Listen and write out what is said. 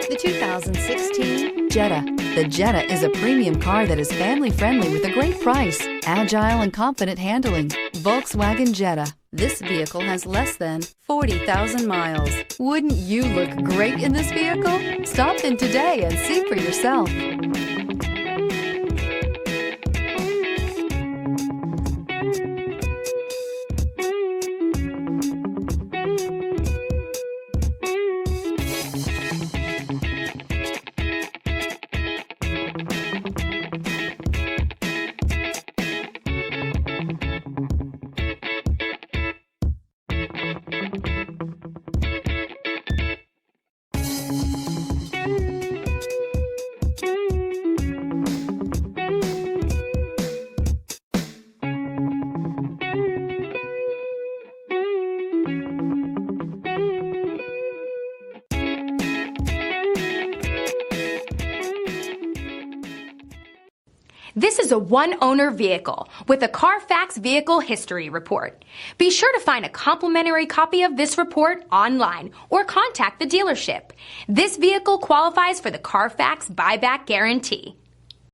The 2016 Jetta. The Jetta is a premium car that is family-friendly with a great price, agile and confident handling. Volkswagen Jetta. This vehicle has less than 40,000 miles. Wouldn't you look great in this vehicle? Stop in today and see for yourself. This is a one-owner vehicle with a Carfax Vehicle History Report. Be sure to find a complimentary copy of this report online or contact the dealership. This vehicle qualifies for the Carfax Buyback Guarantee.